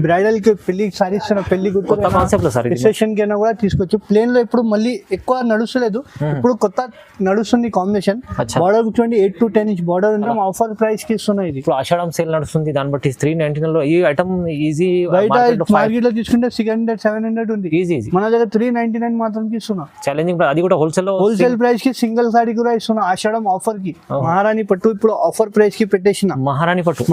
Bridal కి పెళ్లి సారీస్ పెళ్లి కొత్త కాన్సెప్ట్ లో సార్ రిసెప్షన్ కి అయినా కూడా తీసుకోవచ్చు. ప్లేన్ లో ఇప్పుడు మళ్ళీ ఎక్కువ నడుస్తలేదు, ఇప్పుడు కొత్త నడుస్తుంది కాంబినేషన్. బార్డర్ చూడండి 8 to 10 ఇంచ్ బార్డర్ ఉంది. ఆఫర్ ప్రైస్ కి ఇస్తున్నాయి. ఇది ఇప్పుడు ఆషాఢం సేల్ నడుస్తుంది, దాన్ని బట్టి 399 లో ఈ ఐటమ్ ఈజీ బయట మార్కెట్ లో తీసుకుంటే 600 700 ఉంది. ఈజీ మన దగ్గర 399 మాత్రం ఇస్తున్నా. ఛాలెంజింగ్ అది కూడా హోల్సేల్ ప్రైస్ కి సింగిల్ సారీ కూడా ఇస్తున్నా. ఆషాఢం ఆఫర్ కి మహారాణి పట్టు ఇప్పుడు ఆఫర్ ప్రైస్ కి పెట్టేసిన. మహారాణి పట్టు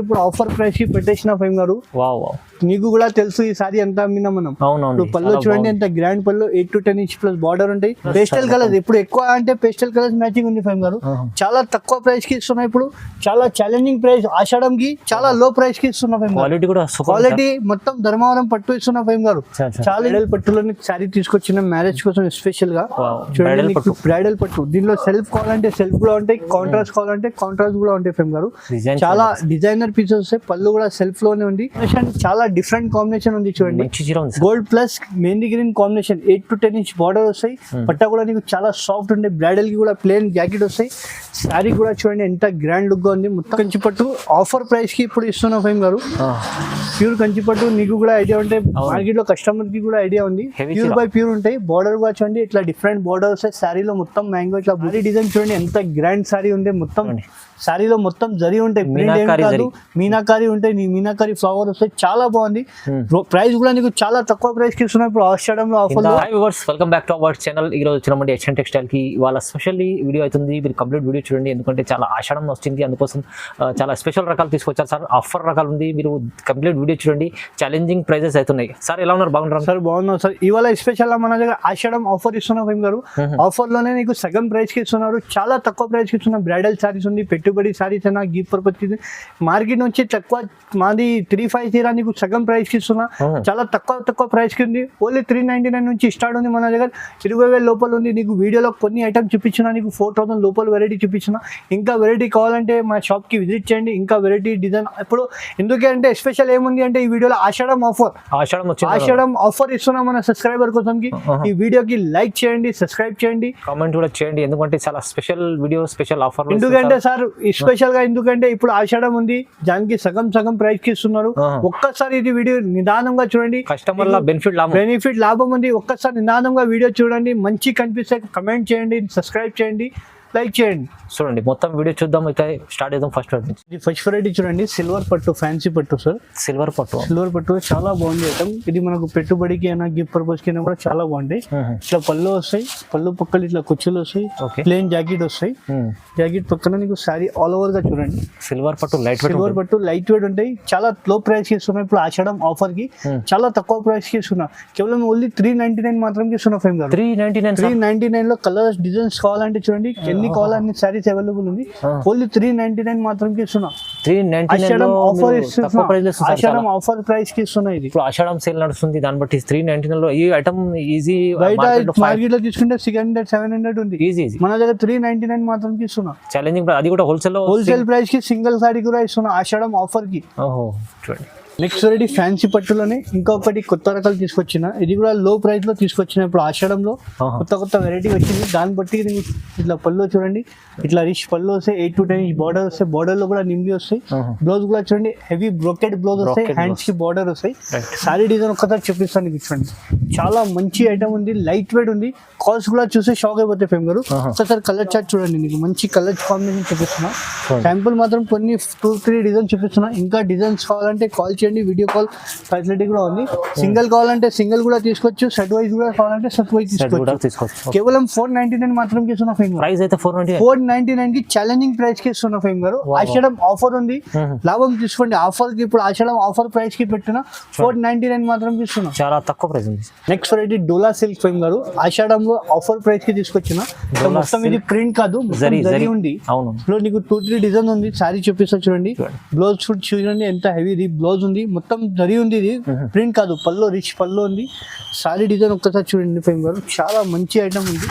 ఇప్పుడు ఆఫర్ ప్రైస్ కి పెట్టేసిన. ఫైమ్ గారు వావ్ నీకు కూడా తెలుసు ఈ సారీ ఎంత అమ్మినా మనం. అవునవును. పళ్ళు చూడండి ఎంత గ్రాండ్ పళ్ళు, 8 to 10 ఇంచ్ ప్లస్ బార్డర్ ఉంటాయి. పేస్టల్ కలర్స్ ఇప్పుడు ఎక్కువ అంటే పేస్టల్ కలర్స్ మ్యాచింగ్ ఉంది. ఫైమ్ గారు చాలా తక్కువ ప్రైస్ కి ఇస్తున్నా. ఇప్పుడు చాలా ఛాలెంజింగ్ ప్రైస్ ఆషాఢం కి చాలా లో ప్రైస్ కి ఇస్తున్నా. ఫైమ్ క్వాలిటీ కూడా క్వాలిటీ మొత్తం ధర్మవరం పట్టు ఇస్తున్నా. ఫైమ్ గారు చాలా బ్రైడల్ పట్టులోని సారీ తీసుకొచ్చిన మ్యారేజ్ కోసం స్పెషల్ గా. చూడండి బ్రైడల్ పట్టు, దీనిలో సెల్ఫ్ కావాలంటే సెల్ఫ్ కూడా ఉంటాయి, కాంట్రాస్ట్ కావాలంటే కాంట్రాస్ట్ కూడా ఉంటాయి. ఫైమ్ గారు చాలా డిజైనర్ పీసెస్ వస్తాయి. పళ్ళు కూడా సెల్ఫ్ లోనే ఉంది. చాలా డిఫరెంట్ కాంబినేషన్ ఉంది. చూడండి gold plus mehndi green combination, 8 to 10 inch border వస్తాయి. పట్ట కూడా నీకు చాలా సాఫ్ట్ ఉండే. బ్రైడల్ కి కూడా ప్లేన్ జాకెట్ వస్తాయి. శారీ కూడా చూడండి ఎంత గ్రాండ్ లుక్ గా ఉంది. మొత్తం కంచి పట్టు ఆఫర్ ప్రైస్ కి ఇప్పుడు ఇస్తున్నా. ఫైమ్ గారు ప్యూర్ కంచి పట్టు నీకు కూడా ఐడియా ఉంటే మార్కెట్ లో కస్టమర్ కి కూడా ఐడియా ఉంది. ప్యూర్ బై ప్యూర్ ఉంటాయి. బార్డర్ కూడా చూడండి ఇట్లా డిఫరెంట్ బార్డర్ వస్తాయి. శారీలో మొత్తం మ్యాంగో ఇట్లా బాడీ డిజైన్ చూడండి ఎంత గ్రాండ్ శారీ ఉంది. మొత్తం శారీలో మొత్తం జరీ ఉంటాయి, మీనాకారి ఉంటాయి, మీనాకారి ఫ్లవర్ వస్తాయి. చాలా బాగుంది. ప్రైస్ కూడా నీకు చాలా తక్కువ ప్రైస్ కి ఇస్తున్నాయి. ఇప్పుడు ఆషాఢంలో offer. Welcome back to our channel. ఈ రోజు వచ్చినామంటే హెచ్ఎన్ టెక్స్టైల్ కి. ఇవాళ స్పెషల్లీ వీడియో అవుతుంది, మీరు కంప్లీట్ వీడియో చూడండి. ఎందుకంటే చాలా ఆషాఢం వస్తుంది, అందుకోసం చాలా స్పెషల్ రకాలు తీసుకొచ్చారు సార్. ఆఫర్ రకాలు ఉంది, మీరు కంప్లీట్ వీడియో చూడండి. ఛాలెంజింగ్ ప్రైజెస్ అవుతున్నాయి. సార్ ఎలా ఉన్నారు? బాగున్నారు సార్? బాగున్నాం సార్. ఇవాళ స్పెషల్ మన దగ్గర ఆషాఢం ఆఫర్ ఇస్తున్నా. ఫైమ్ గారు ఆఫర్ లోనే నీకు సగం ప్రైస్ కి ఇస్తున్నారు. చాలా తక్కువ ప్రైస్ కి ఇస్తున్నారు. బ్రైడల్ సారీస్ ఉంది, పెట్టుబడి సారీస్ అయినా గిఫ్ట్ పర్పస్ కి. మార్కెట్ నుంచి తక్కువ మాది 350 నీకు సగం ప్రైస్ కి ఇస్తున్నా. చాలా తక్కువ ప్రైస్ కి ఉంది. ఓన్లీ 399 నుంచి స్టార్ట్ ఉంది మన దగ్గర. 20,000 లోపల ఉంది. నీకు వీడియోలో కొన్ని ఐటమ్స్ చూపించిన, నీకు 4,000 లోపల వెరైటీ చూపించిన. ఇంకా వెరైటీ కావాలంటే మా షాప్ కి విజిట్ చేయండి. ఇంకా వెరైటీ డిజైన్ ఇప్పుడు ఎందుకంటే స్పెషల్ ఏముంది అంటే ఈ వీడియోలో ఆషాఢం ఆఫర్ ఇస్తున్నాం మన సబ్స్క్రైబర్ కోసం. ఈ వీడియోకి లైక్ చేయండి, సబ్స్క్రైబ్ చేయండి, కామెంట్ కూడా చేయండి. ఎందుకంటే చాలా స్పెషల్ వీడియో, స్పెషల్ ఆఫర్. ఎందుకంటే సార్ స్పెషల్ గా ఎందుకంటే ఇప్పుడు ఆషాఢం ఉంది, దానికి సగం ప్రైస్ కి ఇస్తున్నారు. ఒక్కసారి ఇది వీడియో నిదానంగా చూడండి. కస్టమర్ బెనిఫిట్ లాభం ఉంది. ఒక్కసారి నిదానంగా వీడియో చూడండి. మంచి కనిపిస్తే కమెంట్ చేయండి, సబ్స్క్రైబ్ చేయండి, లైక్ చేయండి. చూడండి మొత్తం వీడియో చూద్దాం. అయితే స్టార్ట్ చేద్దాం. ఫస్ట్ వెరైటీ చూడండి, సిల్వర్ పట్టు, ఫ్యాన్సీ పట్టు సార్. సిల్వర్ పట్టు చాలా బాగుంది ఐటమ్. ఇది మనకు పెట్టుబడికి అయినా గిఫ్ట్ పర్పస్ కి అయినా కూడా చాలా బాగుంటాయి. ఇట్లా పళ్ళు వస్తాయి, పళ్ళు పక్కలు ఇట్లా కుచ్చులు వస్తాయి, ప్లేన్ జాకెట్ వస్తాయి. జాకెట్ పక్కన నీకు సారీ ఆల్ ఓవర్ గా చూడండి. సిల్వర్ పట్టు లైట్ వెయిట్ ఉంటాయి. చాలా లో ప్రైస్ కి ఇస్తున్నాయి. ఇప్పుడు ఆషాఢం ఆఫర్ కి చాలా తక్కువ ప్రైస్ కి ఇస్తున్నా. కేవలం ఓన్లీ 399 మాత్రం ఇస్తున్నా. ఫైమ్ గారు 399 లో కలర్స్ డిజైన్స్ కావాలంటే చూడండి, ఎన్ని కావాలన్ని సారీస్ అవైలబుల్ ఉంది. ఓన్లీ 399 మాత్రం ఇస్తున్నా. ఆషాఢం ఆఫర్ ప్రైస్ కి ఇస్తున్నా. ఇది ఇప్పుడు ఆషాఢం సేల్ నడుస్తుంది, దాన్ని బట్టి 399 లో ఈ ఐటమ్ ఈజీ. బయట మార్కెట్ లో తీసుకుంటే 600 700 ఉంది. ఈజీ మన దగ్గర 399 మాత్రం ఇస్తున్నా. ఛాలెంజింగ్ అది కూడా హోల్సేల్ ప్రైస్ కి సింగిల్ సారీ కూడా ఇస్తున్నా ఆషాఢం ఆఫర్ కి. చూడండి నెక్స్ట్ వెరైటీ ఫ్యాన్సీ పట్టులోనే ఇంకొకటి కొత్త రకాలు తీసుకొచ్చిన. ఇది కూడా లో ప్రైస్ లో తీసుకొచ్చిన. ఇప్పుడు ఆషాఢంలో కొత్త వెరైటీ వచ్చింది. దాన్ని బట్టి ఇట్లా పళ్ళు చూడండి, ఇట్లా రిచ్ పళ్ళు వస్తాయి. 8 to 10 ఇంచ్ బార్డర్ వస్తాయి. బార్డర్ లో కూడా నింబి వస్తాయి. బ్లౌజ్ కూడా చూడండి హెవీ బ్రోకెడ్ బ్లౌజ్ వస్తాయి. హ్యాండ్స్ కి బార్డర్ వస్తాయి. సారీ డిజైన్ ఒక్కసారి చూపిస్తాను మీకు. చూడండి చాలా మంచి ఐటమ్ ఉంది, లైట్ వెయిట్ ఉంది. కాస్ట్ కూడా చూస్తే షాక్ అయిపోతాయి. ఫేమ్ గారు ఒకసారి కలర్ చార్ట్ చూడండి. నీకు మంచి కలర్ కాంబినేషన్ చూపిస్తున్నా. శాంపుల్ మాత్రం కొన్ని 2-3 డిజైన్ చూపిస్తున్నా. ఇంకా డిజైన్స్ కావాలంటే కాల్ చేయండి. వీడియో కాల్ ఫెసిలిటీ కూడా ఉంది. సింగిల్ కావాలంటే సింగిల్ కూడా తీసుకోవచ్చు. సెట్ వైజ్ కూడా కావాలంటే సెట్ వైజ్ తీసుకోవచ్చు. కేవలం 499 మాత్రం ఇస్తున్నా. ఫేమ్ ప్రైస్ అయితే 499 కి ఛాలెంజింగ్ ప్రైస్ కి ఇస్తున్నా. ఫేమ్ గారు ఆషాఢం ఆఫర్ ఉంది, లాభం తీసుకోండి. ఆఫర్ కి ఇప్పుడు ఆషాఢం ఆఫర్ ప్రైస్ కి పెట్టిన 499 మాత్రం ఇస్తున్నా. చాలా తక్కువ ప్రైస్ ఉంది. నెక్స్ట్ వెరైటీ డోలా సిల్క్. ఫేమ్ గారు ఆషాఢంలో ఆఫర్ ప్రైస్ కి తీసుకొచ్చిన. మొత్తం ఇది ప్రింట్ కాదు, జరీ ఉంది. ఇప్పుడు నీకు 2-3 డిజైన్ ఉంది. సారీ చూపిస్తా చూడండి. బ్లౌజ్ చూడండి ఎంత హెవీ బ్లౌజ్ ఉంది. మొత్తం జరీ ఉంది. ఇది ప్రింట్ కాదు, పళ్ళు రిచ్ పళ్ళు ఉంది. సారీ డిజైన్ ఒక్కసారి చూడండి. ఫేమ్ గారు చాలా మంచి ఐటమ్ ఉంది.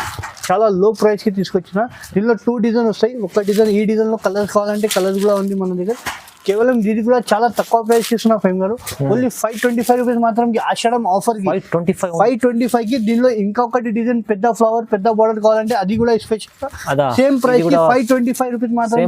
చాలా లో ప్రైస్ కి తీసుకొచ్చిన. దీనిలో 2 డిజైన్ వస్తాయి. ఒక డిజైన్ ఈ డిజైన్ లో కలర్స్ కావాలంటే కలర్స్ కూడా ఉంది మన దగ్గర. కేవలం ఇది కూడా చాలా తక్కువ ప్రైస్ ఇస్తున్నా ఫైమ్ గారు. ఓన్లీ 525 రూపీస్ మాత్రం ఆషాఢం ఆఫర్ కి 525 కి. దీనిలో ఇంకొకటి డిజైన్ పెద్ద ఫ్లవర్ పెద్ద బార్డర్ కావాలంటే అది కూడా స్పెషల్ సేమ్ ప్రైస్ కి 525 రూపీస్ మాత్రం.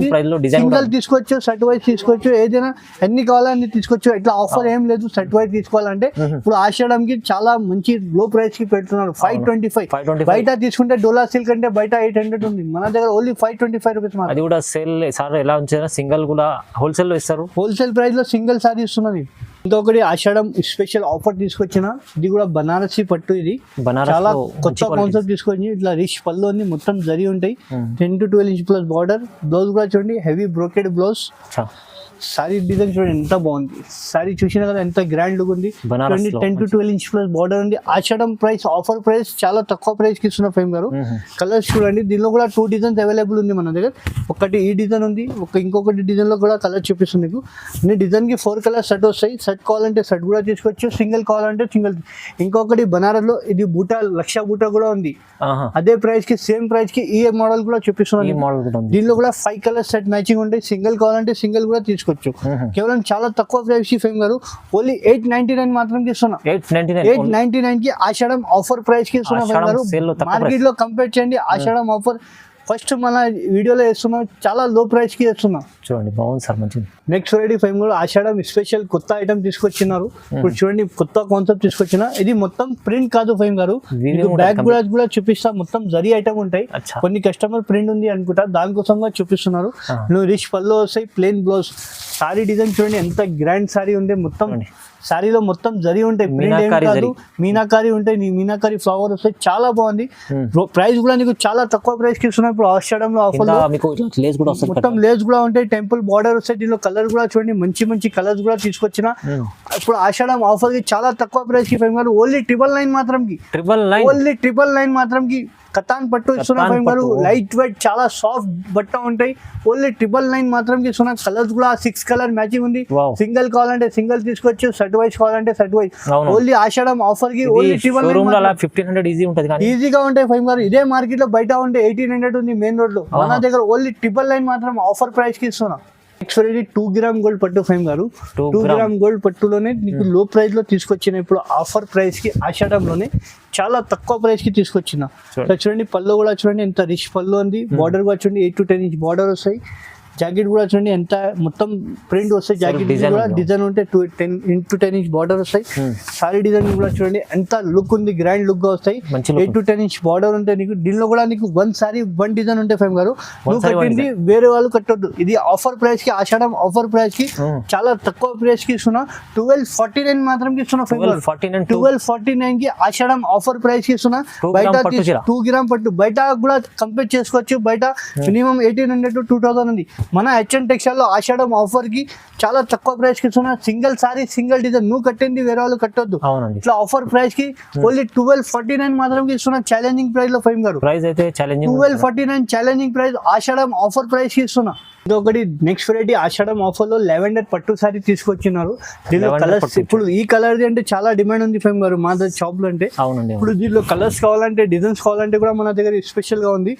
సింగల్ తీసుకోవచ్చు, సెట్ వైజ్ తీసుకోవచ్చు, ఏదైనా ఎన్ని కావాలని తీసుకోవచ్చు. ఇట్లా ఆఫర్ ఏం లేదు. సెట్ వైజ్ తీసుకోవాలంటే ఇప్పుడు ఆషాఢం కి చాలా మంచి లో ప్రైస్ కి పెడుతున్నారు. 525 బయట తీసుకుంటే డోలా సిల్క్ అంటే బయట 800 ఉంది, మన దగ్గర ఓన్లీ 525 రూపీస్ మాత్రం. అది కూడా సేల్ సార్ ఎలా ఉంచారా? సింగల్ కూడా హోల్సేల్ లో ఇస్తారు. హోల్సేల్ ప్రైస్ లో సింగిల్ సారీ ఇస్తున్నది. ఇంకొకటి ఆషాఢం స్పెషల్ ఆఫర్ తీసుకొచ్చిన, ఇది కూడా బనారసి పట్టు. ఇది చాలా కొత్త కాన్సెప్ట్ తీసుకొచ్చి ఇట్లా రిచ్ పళ్ళు ఉంది, మొత్తం జరి ఉంటాయి. 10 to 12 inch plus border. Blouse కూడా చూడండి heavy brocade blouse. Sorry design చూడండి ఎంత బాగుంది. సారీ చూసినా కదా ఎంత గ్రాండ్ లుక్ ఉంది. 10 to 12 ఇంచ్ ప్లస్ బార్డర్ ఉంది. ఆషాఢం ప్రైస్ ఆఫర్ ప్రైస్ చాలా తక్కువ ప్రైస్ కి ఇస్తున్న ఫేమ్ గారు. కలర్స్ చూడండి, దీనిలో కూడా 2 డిజైన్స్ అవైలబుల్ ఉంది మన దగ్గర. ఒకటి ఈ డిజైన్ ఉంది, ఇంకొకటి డిజైన్ లో కూడా కలర్ చూపిస్తుంది మీకు. ఈ డిజైన్ కి 4 కలర్ సెట్ వస్తాయి. సెట్ కావాలంటే సెట్ కూడా తీసుకోవచ్చు, సింగిల్ కావాలంటే సింగిల్. ఇంకొకటి బనారస్ లో ఇది బూటా లక్ష బూటా కూడా ఉంది. అదే ప్రైస్ కి సేమ్ ప్రైస్ కి ఈ మోడల్ కూడా చూపిస్తున్నాను. దీనిలో కూడా 5 కలర్ సెట్ మ్యాచింగ్ ఉంటాయి. సింగిల్ కావాలంటే సింగిల్ కూడా తీసుకోవచ్చు. కేవలం చాలా తక్కువ ప్రైస్ కి ఫేమ్ గారు. ఓన్లీ 899 మాత్రం ఇస్తున్నా. 899 కి ఆషాఢం ఆఫర్ ప్రైస్ కి ఇస్తున్నా ఫేమ్ గారు. మార్కెట్ లో కంపేర్ చేయండి. ఆషాఢం ఆఫర్ ఫస్ట్ మన వీడియోలో వేస్తున్నాం, చాలా లో ప్రైస్ కి వేస్తున్నాం. చూడండి బాగుంది సార్, మంచిది. నెక్స్ట్ వెరైటీ ఫైమ్ కూడా ఆషాఢం స్పెషల్ కొత్త ఐటమ్ తీసుకొచ్చినారు. ఇప్పుడు చూడండి కొత్త కాన్సెప్ట్ తీసుకొచ్చిన. ఇది మొత్తం ప్రింట్ కాదు ఫైమ్ గారు, బ్యాక్ కూడా చూపిస్తా. మొత్తం జరీ ఐటమ్ ఉంటాయి. కొన్ని కస్టమర్ ప్రింట్ ఉంది అనుకుంటా, దానికోసంగా చూపిస్తున్నారు. నువ్వు రిచ్ పళ్ళు వస్తాయి, ప్లెయిన్ బ్లౌజ్. సారీ డిజైన్ చూడండి ఎంత గ్రాండ్ సారీ ఉంది. మొత్తం సారీలో మొత్తం జరీ ఉంటాయి, మీనాకారి ఉంటాయి. మీనాకారి ఫ్లవర్ వస్తాయి, చాలా బాగుంది. ప్రైస్ కూడా నీకు చాలా తక్కువ ప్రైస్ కి ఇస్తున్నా ఇప్పుడు ఆషాఢంలో ఆఫర్. మొత్తం లేస్ కూడా ఉంటాయి, టెంపుల్ బార్డర్ వస్తాయి. దీనిలో కలర్ కూడా చూడండి మంచి మంచి కలర్స్ కూడా తీసుకొచ్చిన. ఇప్పుడు ఆషాఢం ఆఫర్ కి చాలా తక్కువ ప్రైస్ కి ఫైమ్ గారు. ఓన్లీ 999 మాత్రం కి. ఓన్లీ 999 మాత్రం కి కతాన్ పట్టు ఇస్తున్నా ఫైమ్ గారు. లైట్ వెయిట్ చాలా సాఫ్ట్ బట్ట ఉంటాయి. ఓన్లీ 999 మాత్రం కి ఇస్తున్నా. కలర్స్ కూడా 6 కలర్ మ్యాచింగ్ ఉంది. సింగిల్ కావాలంటే సింగిల్ తీసుకోవచ్చు, సెట్ వైజ్ కావాలంటే సెట్ వైజ్. ఓన్లీ ఆషాఢం ఆఫర్ కి ఓన్లీ 999 ఈజీగా ఉంటాయి ఫైమ్ గారు. ఇదే మార్కెట్ లో బయట ఉంటే 1800 ఉంది మెయిన్ రోడ్ లో, మన దగ్గర ఓన్లీ 999 మాత్రం ఆఫర్ ప్రైస్ కి ఇస్తున్నా. నెక్స్ట్ 2 గ్రామ్ గోల్డ్ పట్టు ఫైమ్ గారు. 2 గ్రామ్ గోల్డ్ పట్టులోనే నీకు లో ప్రైస్ లో తీసుకొచ్చిన. ఇప్పుడు ఆఫర్ ప్రైస్ కి ఆషాఢంలోనే చాలా తక్కువ ప్రైస్ కి తీసుకొచ్చిన. చూడండి పళ్ళు కూడా చూడండి ఎంత రిచ్ పళ్ళు ఉంది. బార్డర్ కూడా చూడండి 8 to 10 ఇంచ్ బార్డర్ వస్తాయి. జాకెట్ కూడా చూడండి ఎంత మొత్తం ప్రింట్ వస్తాయి. జాకెట్ కూడా డిజైన్ ఉంటే 10 to 10 ఇంచ్ బార్డర్ వస్తాయి. సారీ డిజైన్ కూడా చూడండి ఎంత లుక్ ఉంది, గ్రాండ్ లుక్ గా వస్తాయి. 8 to 10 ఇంచ్ బార్డర్ ఉంటాయి. నీకు దీనిలో కూడా నీకు 1 సారీ 1 డిజైన్ ఉంటాయి ఫైమ్ గారు. నువ్వు కట్టింది వేరే వాళ్ళు కట్టొద్దు. ఇది ఆఫర్ ప్రైస్ కి ఆషాఢం ఆఫర్ ప్రైస్ కి చాలా తక్కువ ప్రైస్ కి ఇస్తున్నా. 1249 మాత్రం ఇస్తున్నా ఫైమ్ గారు. 1249 కి ఆషాఢం ఆఫర్ ప్రైస్ కి ఇస్తున్నా. బయట 2 గ్రామ్ పట్టు బయట కూడా కంపేర్ చేసుకోవచ్చు. బయట మినిమం 1800 to 2000 ఉంది. మన హెచ్ఎన్ టెక్స్టైల్ లో ఆషాఢం ఆఫర్ కి చాలా తక్కువ ప్రైస్ కి ఇస్తున్నా. సింగిల్ సారీ సింగిల్ డిజైన్ నువ్వు కట్టింది వేరే వాళ్ళు కట్టొద్దు. ఇట్లా ఆఫర్ ప్రైస్ కి ఓన్లీ 1249 మాత్రం ఇస్తున్నా. ఛాలెంజింగ్ ప్రైస్ లో ఫైమ్ గారు. ప్రైస్ అయితే 1249 ఛాలెంజింగ్ ప్రైస్ ఆషాఢం ఆఫర్ ప్రైస్ కి ఇస్తున్నా. ఇంకొకటి నెక్స్ట్ వెరైటీ ఆషాఢం ఆఫర్ లో లెవెండర్ పట్టు సారీ తీసుకొచ్చినారు. దీనిలో కలర్స్ ఇప్పుడు ఈ కలర్ అంటే చాలా డిమాండ్ ఉంది ఫైమ్ గారు మా దగ్గర షాప్ లో. అంటే ఇప్పుడు దీనిలో కలర్స్ కావాలంటే డిజైన్స్ కావాలంటే కూడా మన దగ్గర స్పెషల్ గా ఉంది.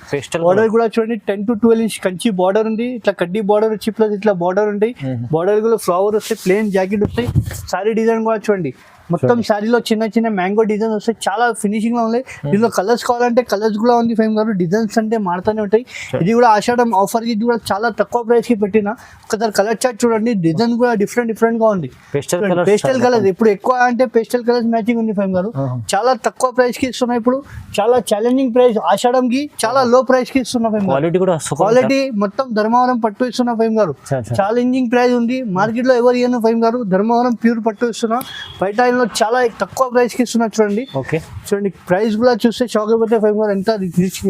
బార్డర్ కూడా చూడండి 10 to 12 ఇంచ్ కంచి బార్డర్ ఉంది. ఇట్లా కడ్డీ బార్డర్ వచ్చి ప్లస్ ఇట్లా బార్డర్ ఉంటాయి. బార్డర్ కూడా ఫ్లవర్ వస్తాయి, ప్లెయిన్ జాకెట్ వస్తాయి. సారీ డిజైన్ కూడా చూడండి మొత్తం సారీలో చిన్న చిన్న మ్యాంగో డిజైన్ వస్తాయి. చాలా ఫినిషింగ్ లో ఉన్నాయి. దీనిలో కలర్స్ కావాలంటే కలర్స్ కూడా ఉంది ఫైమ్ గారు. డిజైన్స్ అంటే మారుతూనే ఉంటాయి. ఇది కూడా ఆషాఢం ఆఫర్ కి ఇది కూడా చాలా తక్కువ ప్రైస్ కి పెట్టిన. ఒకసారి కలర్ చార్ట్ చూడండి, డిజైన్ కూడా డిఫరెంట్ గా ఉంది. పేస్టల్ కలర్స్ ఇప్పుడు ఎక్కువ అంటే పేస్టల్ కలర్స్ మ్యాచింగ్ ఉంది ఫైమ్ గారు. చాలా తక్కువ ప్రైస్ కి ఇస్తున్నాయి. ఇప్పుడు చాలా ఛాలెంజింగ్ ప్రైస్ ఆషాఢం కి చాలా లో ప్రైస్ కి ఇస్తున్నా ఫైమ్ గారు. క్వాలిటీ మొత్తం ధర్మవరం పట్టు ఇస్తున్నా ఫైమ్ గారు. ఛాలెంజింగ్ ప్రైస్ ఉంది. మార్కెట్ లో ఎవరు ఇయ్యను ఫైమ్ గారు. ధర్మవరం ప్యూర్ పట్టు ఇస్తున్నా. బయట చాలా తక్కువ ప్రైస్ కి ఇస్తున్నా. చూడండి చూడండి ప్రైస్ కూడా చూస్తే షాక్ అయిపోతే ఫైవ్ గారు. ఎంత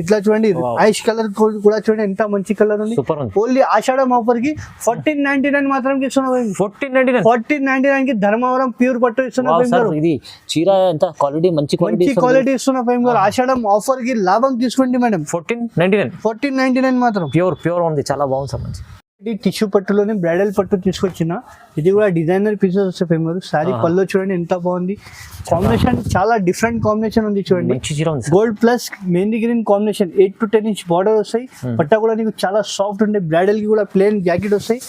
ఇట్లా చూడండి ఐష్ కలర్ కూడా చూడండి ఎంత మంచి కలర్ ఉంది. ఓన్లీ ఆషాఢం ఆఫర్ కి 1499 మాత్రం ఇస్తున్నా. 1499 కి ధర్మవరం ప్యూర్ పట్టు ఇస్తున్నా. ఇది చీర ఎంత క్వాలిటీ మంచి క్వాలిటీ ఇస్తున్నా ఫైవ్ గారు. ఆషాఢం ఆఫర్ కి లాభం తీసుకోండి మేడం. 1499 మాత్రం ప్యూర్ ఉంది. చాలా బాగుంది సార్. మంచి టిష్యూ పట్టులోనే బ్రైడల్ పట్టు తీసుకొచ్చిన ఇది కూడా డిజైనర్ పీసెస్ వస్తాయి ఫేమ్ గారు. సారీ పళ్ళు చూడండి ఎంత బాగుంది, కాంబినేషన్ చాలా డిఫరెంట్ కాంబినేషన్ ఉంది చూడండి. Gold plus mehndi green combination 8 to 10 inch border వస్తాయి. పట్టా కూడా నీకు చాలా సాఫ్ట్ ఉంది. బ్రైడల్ కి కూడా ప్లేన్ జాకెట్ వస్తాయి.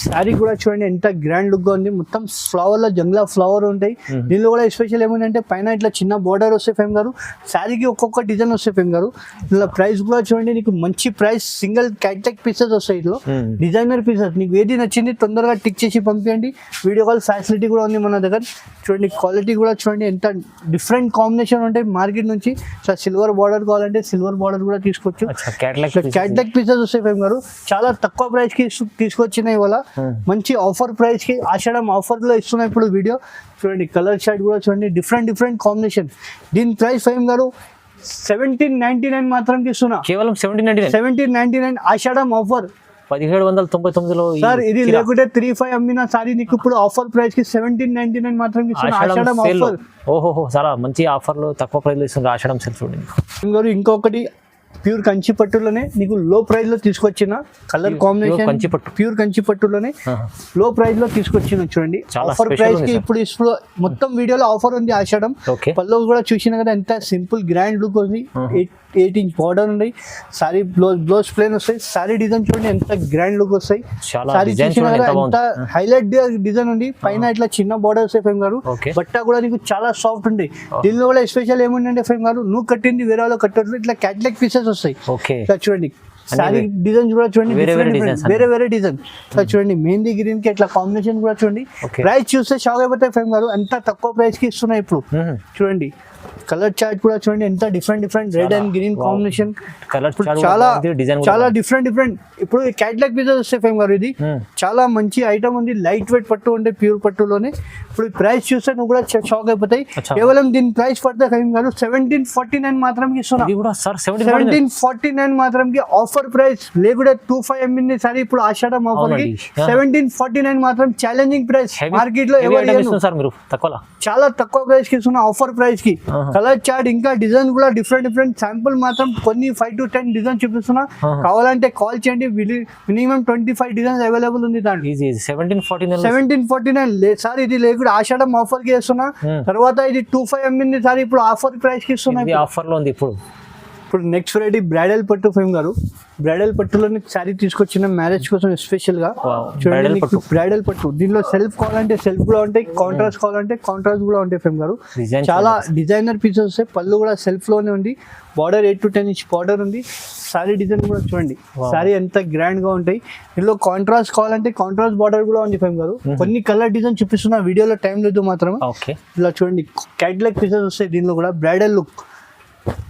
సారీ కూడా చూడండి ఎంత గ్రాండ్ లుక్ గా ఉంది. మొత్తం ఫ్లవర్ లో జంగ్లా ఫ్లవర్ ఉంటాయి. దీనిలో కూడా స్పెషల్ ఏమైందంటే పైన ఇట్లా చిన్న బార్డర్ వస్తాయి ఫేమ్ గారు. సారీకి ఒక్కొక్క డిజైన్ వస్తాయి ఫేమ్ గారు. ఇలా ప్రైస్ కూడా చూడండి నీకు మంచి ప్రైస్. సింగిల్ క్యాటలాగ్ పీసెస్ వస్తాయి ఇట్లా డిజైనర్ పీసెస్. నీకు ఏది నచ్చింది తొందరగా టిక్ చేసి పంపించండి. వీడియో కాల్ ఫెసిలిటీ కూడా ఉంది మన దగ్గర. చూడండి క్వాలిటీ కూడా చూడండి ఎంత డిఫరెంట్ కాంబినేషన్ ఉంటాయి మార్కెట్ నుంచి. సిల్వర్ బార్డర్ కావాలంటే సిల్వర్ బార్డర్ కూడా తీసుకోవచ్చు. క్యాటలాగ్ పీసెస్ వస్తాయి ఫేమ్ గారు. చాలా తక్కువ ప్రైస్ కి తీసుకొచ్చినాయి ఇవాళ. మంచి ఆఫర్ ప్రైస్ కి ఆషాఢం ఆఫర్ లో ఇస్తున్నాయి ఇప్పుడు వీడియో. చూడండి కలర్ షార్ట్ కూడా చూడండి డిఫరెంట్ కాంబినేషన్. దీని ప్రైస్ ఫేమ్ గారు 1799 మాత్రం ఇస్తున్నా. కేవలం 1799 ఆషాఢం ఆఫర్. 1799లో సార్ ఇది లేకుంటే 35 అమ్మిన సారీ నీకు ఇప్పుడు ఆఫర్ ప్రైస్ కి 1799 మాత్రం ఇస్తున్నా. ఆషాఢం ఆఫర్. ఓహో చాలా మంచి ఆఫర్ లో తక్కువ ప్రైస్ లో ఇస్తున్నారు ఆషాఢం సేల్. చూడండి ఇంకొకటి ప్యూర్ కంచి పట్టులోనే నీకు లో ప్రైస్ లో తీసుకొచ్చిన కలర్ కాంబినేషన్. ప్యూర్ కంచి పట్టులోనే లో ప్రైస్ లో తీసుకొచ్చిన చూడండి. ఆఫర్ ప్రైస్ కి ఇప్పుడు మొత్తం వీడియోలో ఆఫర్ ఉంది ఆషాఢం. పళ్ళు కూడా చూసినా కదా ఎంత సింపుల్ గ్రాండ్ లుక్ ఉంది. 8 inch బార్డర్ ఉంది. సారీ బ్లౌజ్ ప్లేన్ వస్తాయి. సారీ డిజైన్ చూడండి ఎంత గ్రాండ్ లుక్ వస్తాయి. సారీ చూసినా కదా ఎంత హైలైట్ డిజైన్ ఉంది. పైన ఇట్లా చిన్న బార్డర్ వస్తాయి ఫేమ్ గారు. బట్ట కూడా నీకు చాలా సాఫ్ట్ ఉంది. దీనిలో కూడా స్పెషల్ ఏముందంటే ఫేమ్ గారు నువ్వు కట్టింది వేరే వాళ్ళు కట్టదు. ఇట్లా క్యాటలాగ్ పీసెస్ వస్తాయి. చూడండి సారీ డిజైన్ కూడా చూడండి వేరే డిజైన్. చూడండి మెహందీ గ్రీన్ కి ఇట్లా కాంబినేషన్ కూడా చూడండి. ప్రైస్ చూస్తే షాక్ అయిపోతాయి ఫేమ్ గారు. ఎంత తక్కువ ప్రైస్ కి ఇస్తున్నాయి ఇప్పుడు. చూడండి కలర్ చార్ట్ కూడా చూడండి ఎంత different red and green combination. చాలా డిఫరెంట్ ఇప్పుడు క్యాటలాగ్ పీసెస్ వస్తాయి ఫేమ్ గారు. ఇది చాలా మంచి ఐటమ్ ఉంది. లైట్ వెయిట్ పట్టు ఉంటే ప్యూర్ పట్టులోనే. ఇప్పుడు ప్రైస్ చూస్తే నువ్వు కూడా షాక్ అయిపోతాయి. కేవలం దీని ప్రైస్ పడితే ఫేమ్ గారు 1749 మాత్రం ఇస్తున్నా. 1749 మాత్రం ఆఫర్ ప్రైస్. లేకుంటే 25 ఎంఎల్ సారీ ఇప్పుడు ఆషాఢం ఆఫర్ కి 1749 మాత్రం ఛాలెంజింగ్ ప్రైస్. మార్కెట్ లో చాలా తక్కువ ప్రైస్ కి ఇస్తున్నా ఆఫర్ ప్రైస్ కి. కలర్ చార్ట్ ఇంకా డిజైన్ కూడా డిఫరెంట్ శాంపుల్ మాత్రం కొన్ని 5 to 10 డిజైన్ చూపిస్తున్నా. కావాలంటే కాల్ చేయండి. మినిమం 25 డిజైన్స్ అవైలబుల్ ఉంది దాంట్లో. 1749 సార్ ఇది లేకుండా ఆషాఢం ఆఫర్ కి ఇస్తున్నా. తర్వాత ఇది 25 ఎంఎల్ సారీ ఇప్పుడు ఆఫర్ ప్రైస్ కి ఇస్తున్నా. ఆఫర్ లో ఉంది ఇప్పుడు నెక్స్ట్ వెరైటీ బ్రైడల్ పట్టు ఫేమ్ గారు. బ్రైడల్ పట్టులో శారీ తీసుకొచ్చిన మ్యారేజ్ కోసం స్పెషల్ గా చూడండి. బ్రైడల్ పట్టు దీనిలో సెల్ఫ్ కావాలంటే సెల్ఫ్ కూడా ఉంటాయి. కాంట్రాస్ట్ కావాలంటే కాంట్రాస్ట్ కూడా ఉంటాయి ఫేమ్ గారు. చాలా డిజైనర్ పీసెస్ వస్తాయి. పళ్ళు కూడా సెల్ఫ్ లోనే ఉంది. బార్డర్ 8 to 10 inch బార్డర్ ఉంది. సారీ డిజైన్ కూడా చూడండి. సారీ ఎంత గ్రాండ్ గా ఉంటాయి. దీనిలో కాంట్రాస్ట్ కావాలంటే కాంట్రాస్ట్ బార్డర్ కూడా ఉంది ఫేమ్ గారు. కొన్ని కలర్ డిజైన్ చూపిస్తున్నా వీడియోలో టైం లేదు మాత్రమే. ఇలా చూడండి క్యాటలాగ్ పీసెస్ వస్తాయి. దీనిలో కూడా బ్రైడల్ లుక్.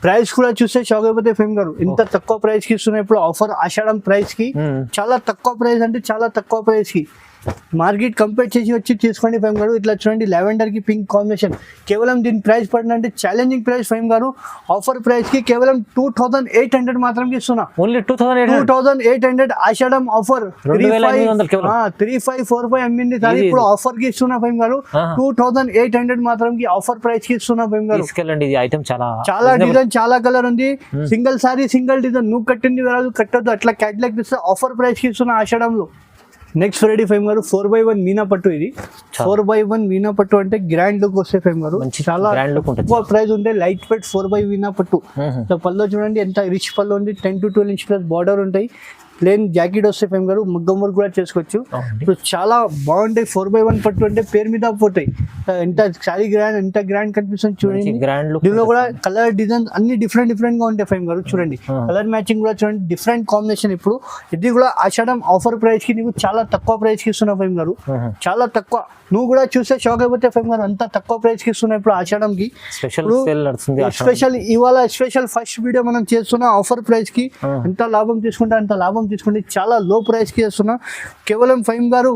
ప్రైస్ కూడా చూస్తే షాక్ అయిపోతే ఫేమ్ గారు. ఇంత తక్కువ ప్రైస్ కి ఇస్తున్నాయి ఇప్పుడు ఆఫర్ ఆషాఢం ప్రైస్ కి. చాలా తక్కువ ప్రైస్ అంటే చాలా తక్కువ ప్రైస్ కి. మార్కెట్ కంపేర్ చేసి వచ్చి తీసుకోండి ఫేమ్ గారు. ఇట్లా చూడండి లావెండర్ కి పింక్ కాంబినేషన్. కేవలం దీని ప్రైస్ పడినంటే ఛాలెంజింగ్ ప్రైస్ ఫేమ్ గారు. ఆఫర్ ప్రైస్ కి కేవలం 2800 మాత్రం ఇస్తున్నా. ఓన్లీ 2800 ఆషాఢం ఆఫర్. 3545 ఎంఎల్ సారీ ఇప్పుడు ఆఫర్ కి ఇస్తున్నా ఫేమ్ గారు. 2800 మాత్రం ఆఫర్ ప్రైస్ కి ఇస్తున్నా ఫేమ్ గారు. చాలా డిజైన్ చాలా కలర్ ఉంది. Single sorry single design. నువ్వు కట్టింది వేరే కట్టద్దు. అట్లా క్యాటలాగ్ ఇస్తే ఆఫర్ ప్రైస్ కి ఇస్తున్నా ఆషాఢంలో. నెక్స్ట్ వెరైటీ ఫేమ్ గారు 4x1 మీనా పట్టు. ఇది 4x1 మీనా పట్టు అంటే గ్రాండ్ లుక్ వస్తే ఫేమ్ గారు. చాలా తక్కువ ప్రైస్ ఉంటే లైట్ వెయిట్ 4x మీనా పట్టు. పళ్ళు చూడండి ఎంత రిచ్ పళ్ళు ఉంది. 10 to 12 inch ప్లస్ బార్డర్ ఉంటాయి. ప్లేన్ జాకెట్ వస్తే ఫేమ్ గారు. మగ్గం వర్క్ కూడా చేసుకోవచ్చు. ఇప్పుడు చాలా బాగుంటాయి. 4x1 పట్టు అంటే పేరు మీద పోతాయి. ఎంత సారీ గ్రాండ్ ఎంత గ్రాండ్ కనిపిస్తుంది చూడండి. దీనిలో కూడా కలర్ డిజైన్ అన్ని డిఫరెంట్ గా ఉంటాయి ఫేమ్ గారు. చూడండి కలర్ మ్యాచింగ్ కూడా చూడండి డిఫరెంట్ కాంబినేషన్. ఇప్పుడు ఇది కూడా ఆషాఢం ఆఫర్ ప్రైస్ కి నీకు చాలా తక్కువ ప్రైస్ కి ఇస్తున్నా ఫేమ్ గారు. చాలా తక్కువ. నువ్వు కూడా చూస్తే షాక్ అయిపోతే ఫేమ్ గారు. అంత తక్కువ ప్రైస్ కి ఇస్తున్నా ఇప్పుడు ఆషాఢం కి. స్పెషల్ ఇవాళ స్పెషల్ ఫస్ట్ వీడియో మనం చేస్తున్నా ఆఫర్ ప్రైస్ కి. ఎంత లాభం తీసుకుంటే అంత లాభం తీసుకోండి. చాలా లో ప్రైస్ కి ఇస్తున్నా కేవలం ఫైమ్ గారు.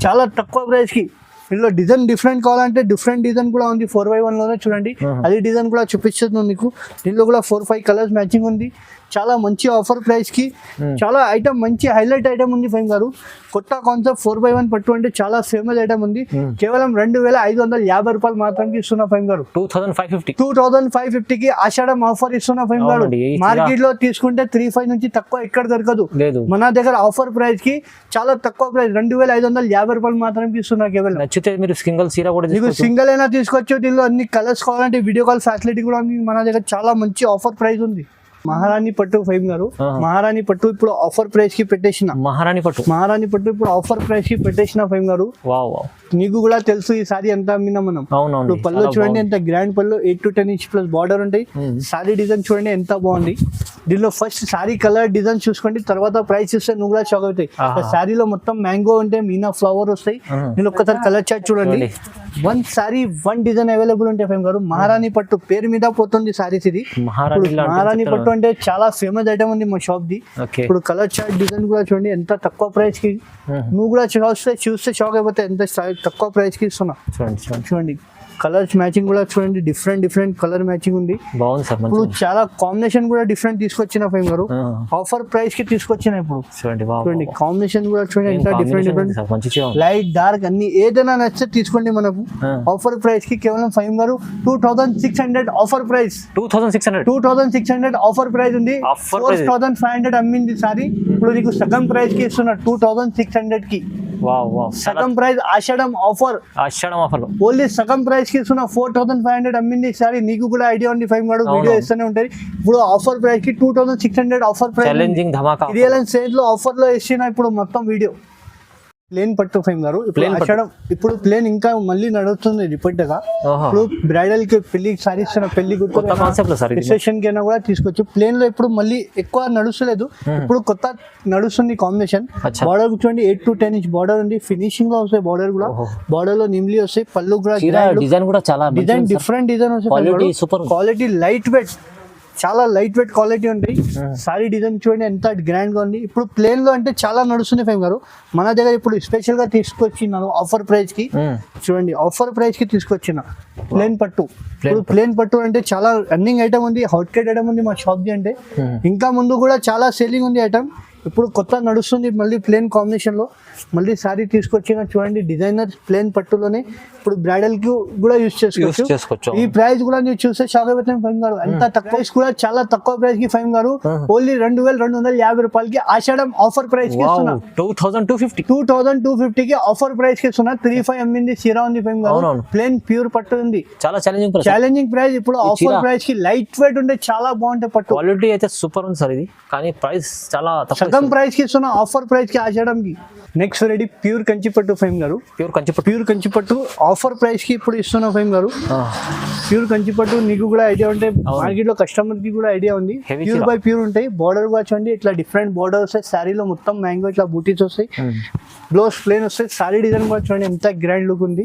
చాలా తక్కువ ప్రైస్ కి. ఇందులో డిజైన్ డిఫరెంట్ కావాలంటే డిఫరెంట్ డిజైన్ కూడా ఉంది. 4x1 లోనే చూడండి అది డిజైన్ కూడా చూపిస్తుంది మీకు. దీనిలో కూడా 4-5 కలర్స్ మ్యాచింగ్ ఉంది. చాలా మంచి ఆఫర్ ప్రైస్ కి చాలా ఐటమ్ మంచి హైలైట్ ఐటమ్ ఉంది ఫైమ్ గారు. కొత్త కాన్సెప్ట్ 4x1 పట్టు అంటే చాలా ఫేమస్ ఐటమ్ ఉంది. కేవలం 2550 రూపాయలు మాత్రమే ఇస్తున్నా ఫైమ్ గారు. 2550 కి ఆషాఢం ఆఫర్ ఇస్తున్నా ఫైమ్ గారు. మార్కెట్ లో తీసుకుంటే 35 నుంచి తక్కువ ఎక్కడ దొరకదు. మన దగ్గర ఆఫర్ ప్రైస్ కి చాలా తక్కువ ప్రైస్ 2550 రూపాయలు మాత్రమే ఇస్తున్నా. కేవలం నచ్చితే మీరు సింగిల్ సీరా కూడా మీకు సింగిల్ అయినా తీసుకోవచ్చు. దీనిలో అన్ని కలర్స్ కావాలంటే వీడియో కాల్ ఫెసిలిటీ కూడా ఉంది. మన దగ్గర చాలా మంచి ఆఫర్ ప్రైస్ ఉంది. మహారాణి పట్టు ఫైమ్ గారు. మహారాణి పట్టు ఇప్పుడు ఆఫర్ ప్రైస్ కి పెట్టేసిన. మహారాణి పట్టు ఇప్పుడు ఆఫర్ ప్రైస్ కి పెట్టేసిన ఫైమ్ గారు. నీకు కూడా తెలుసు ఈ సారీ ఎంత అమ్మినా మనం. ఇప్పుడు పళ్ళు చూడండి ఎంత గ్రాండ్ పళ్ళు 8 to 10 ఇంచ్ ప్లస్ బార్డర్ ఉంటాయి. సారీ డిజైన్ చూడండి ఎంత బాగుంది. దీనిలో ఫస్ట్ సారీ కలర్ డిజైన్ చూసుకోండి, తర్వాత ప్రైస్ ఇస్తే నువ్వు కూడా షాక్ అవుతాయి. సారీలో మొత్తం మ్యాంగో ఉంటాయి, మీనా ఫ్లవర్ వస్తాయి. నేను ఒక్కసారి కలర్ చార్ట్ చూడండి. 1 సారీ 1 డిజైన్ అవైలబుల్ ఉంటాయి ఫైమ్ గారు. మహారాణి పట్టు పేరు మీద పోతుంది సారీస్ ఇది. మహారాణి పట్టు అంటే చాలా ఫేమస్ ఐటమ్ ఉంది మా షాప్ ది. ఇప్పుడు కలర్ చార్ట్ డిజైన్ కూడా చూడండి ఎంత తక్కువ ప్రైస్ కి. నువ్వు కూడా చూస్తే షాక్ అయిపోతే ఎంత తక్కువ ప్రైస్ కి ఇస్తున్నా. చూడండి కలర్స్ మ్యాచింగ్ కూడా చూడండి, డిఫరెంట్ కలర్ మ్యాచింగ్ ఉంది. బాగుంది సార్. ఇప్పుడు చాలా కాంబినేషన్ కూడా డిఫరెంట్ తీసుకొచ్చిన ఫైమ్ గారు. ఆఫర్ ప్రైస్ కి తీసుకొచ్చిన. ఇప్పుడు చూడండి కాంబినేషన్ కూడా చూడండి ఎంత డిఫరెంట్ లైట్ డార్క్ అన్ని ఏదైనా నచ్చితే తీసుకోండి. మనకు ఆఫర్ ప్రైస్ కి కేవలం ఫైమ్ గారు 2600 ఆఫర్ ప్రైస్. 2600 ఆఫర్ ప్రైస్ ఉంది. 4500 అమ్మింది సారీ. ఇప్పుడు నీకు సగం ప్రైస్ కి ఇస్తున్నా 2600 కి. సగం ప్రైస్ ఆషాఢం ఆఫర్ ఓన్లీ సగం ప్రైస్ కి ఇస్తున్నా. 4500 అమ్మింది సారీ. నీకు కూడా ఐడియా ఉంది ఫైమ్ గారు, వీడియో ఇస్తూనే ఉంటాయి. ఇప్పుడు ఆఫర్ ప్రైస్ కి 2600 ఆఫర్ ప్రైస్. రియల్ సేల్ లో ఆఫర్ లో ఇచ్చిన ఇప్పుడు మొత్తం వీడియో. ప్లేన్ పట్టు ఫైమ్ గారు. ఇప్పుడు ప్లేన్ ఇంకా మళ్ళీ నడుస్తుంది రిపీట్ గా. ఇప్పుడు బ్రైడల్ కి పెళ్లి సారీ ఇస్తున్న, పెళ్లి రిసెప్షన్ కి అయినా కూడా తీసుకోవచ్చు. ప్లేన్ లో ఇప్పుడు మళ్ళీ ఎక్కువ నడుస్తలేదు, ఇప్పుడు కొత్త నడుస్తుంది కాంబినేషన్. బార్డర్ చూడండి 8 to 10 ఇంచ్ బార్డర్ ఉంది. ఫినిషింగ్ లో వస్తాయి బార్డర్ కూడా. బార్డర్ లో నిమ్లీ వస్తాయి. పళ్ళు కూడా డిజైన్ కూడా చాలా డిఫరెంట్ డిజైన్ వస్తాయి. క్వాలిటీ లైట్ వెయిట్, చాలా లైట్ వెయిట్ క్వాలిటీ ఉంటాయి. సారీ డిజైన్ చూడండి ఎంత గ్రాండ్ గా ఉంది. ఇప్పుడు ప్లేన్ లో అంటే చాలా నడుస్తుంది ఫైమ్ గారు. మన దగ్గర ఇప్పుడు స్పెషల్ గా తీసుకొచ్చినాను ఆఫర్ ప్రైస్ కి. చూడండి ఆఫర్ ప్రైస్ కి తీసుకొచ్చిన ప్లేన్ పట్టు. ఇప్పుడు ప్లేన్ పట్టు అంటే చాలా రన్నింగ్ ఐటమ్ ఉంది, హాట్ కేట్ ఐటమ్ ఉంది మా షాప్ ది. అంటే ఇంకా ముందు కూడా చాలా సేలింగ్ ఉంది ఐటమ్. ఇప్పుడు కొత్త నడుస్తుంది మళ్ళీ ప్లేన్ కాంబినేషన్ లో మళ్ళీ సారీ తీసుకొచ్చిన. చూడండి డిజైనర్ ప్లేన్ పట్టులోనే ఇప్పుడు బ్రైడల్ కి కూడా యూజ్ చేసుకోవచ్చు. ఈ ప్రైస్ కూడా మీరు చూస్తే షాక్ అయిపోతాం ఫైమ్ గారు. ఎంత తక్కువ ప్రైస్ కూడా చాలా తక్కువ ప్రైస్ కి ఫైమ్ గారు. ఓన్లీ 2250 రూపాయలకి ఆషాఢం ఆఫర్ ప్రైస్ కి ఇస్తున్నా. 2250 కి ఆఫర్ ప్రైస్ కి ఇస్తున్నా. 35 అమ్మింది చీర ఉంది ఫైమ్ గారు. ప్లేన్ ప్యూర్ పట్టు ఉంది. చాలా ఛాలెంజింగ్ ప్రైస్. ఇప్పుడు ఆఫర్ ప్రైస్ కి లైట్ వెయిట్ ఉంటే చాలా బాగుంటాయి పట్టు. క్వాలిటీ అయితే సూపర్ ఉంది సార్ ఇది, కానీ ప్రైస్ చాలా తక్కువ ప్రైస్ కి ఇస్తున్నా. ఆఫర్ ప్రైస్ కి ఆషాఢం కి. నెక్స్ట్ రెడీ ప్యూర్ కంచి పట్టు ఫైమ్ గారు. ప్యూర్ కంచి పట్టు ఆఫర్ ప్రైస్ కి ఇప్పుడు ఇస్తున్నా ఫైమ్ గారు. ప్యూర్ కంచి పట్టు నీకు కూడా ఐడియా ఉంటే మార్కెట్ లో కస్టమర్ కి కూడా ఐడియా ఉంది. ప్యూర్ బై ప్యూర్ ఉంటాయి. బార్డర్ కూడా చూడండి ఇట్లా డిఫరెంట్ బార్డర్ వస్తాయి. శారీలో మొత్తం మ్యాంగో ఇట్లా బూటీస్ వస్తాయి. బ్లౌజ్ ప్లేన్ వస్తాయి. సారీ డిజైన్ కూడా చూడండి ఎంత గ్రాండ్ లుక్ ఉంది.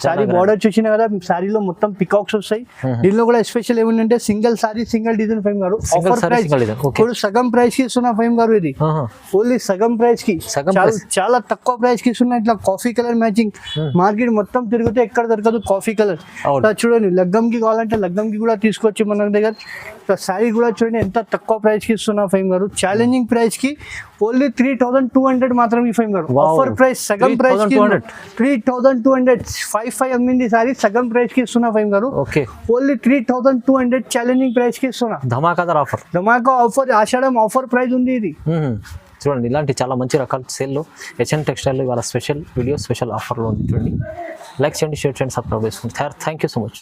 సారీ బార్డర్ చూసినా కదా, సారీలో మొత్తం పికాక్స్ వస్తాయి. దీనిలో కూడా స్పెషల్ ఏముందంటే సింగిల్ సారీ సింగిల్ డిజైన్ ఫైమ్ గారు. ఆఫర్ ప్రైస్ ఇప్పుడు సగం ప్రైస్ కి ఇస్తున్నా ఫైమ్ గారు. ఇది ఓన్లీ సగం ప్రైస్ కి, చాలా తక్కువ ప్రైస్ కి ఇస్తున్నా. ఇట్లా కాఫీ కలర్ మ్యాచింగ్. మార్కెట్ మొత్తం తిరిగితే ఎక్కడ దొరకదు కాఫీ కలర్. చూడండి లగ్గం కి కావాలంటే లగ్గం కి కూడా తీసుకోవచ్చు మన దగ్గర. సారీ కూడా చూడండి ఎంత తక్కువ ప్రైస్ కి ఇస్తున్నా ఫైమ్ గారు. ఛాలెంజింగ్ ప్రైస్ కి ఓన్లీ 3200 మాత్రమే ఫైమ్ గారు. ఆఫర్ ప్రైస్ సగం ప్రైస్ కి 3200. 55 అమ్మింది సారీ, సగం ప్రైస్ కి ఇస్తున్నా ఫైమ్ గారు. ఓన్లీ 3200 ఛాలెంజింగ్ ప్రైస్ కి ఇస్తున్నా. ధమాకా ఆఫర్ ఆషాఢం ఆఫర్ ప్రైస్ ఉంది ఇది. చూడండి ఇలాంటి చాలా మంచి రకాల సేల్లో హెచ్ఎన్ టెక్స్టైల్ ఇవాళ స్పెషల్ వీడియో స్పెషల్ ఆఫర్లో ఉంది. చూడండి లైక్ చేయండి, షేర్ చేయండి, సబ్స్క్రైబ్ చేసుకోండి. Thank you so much.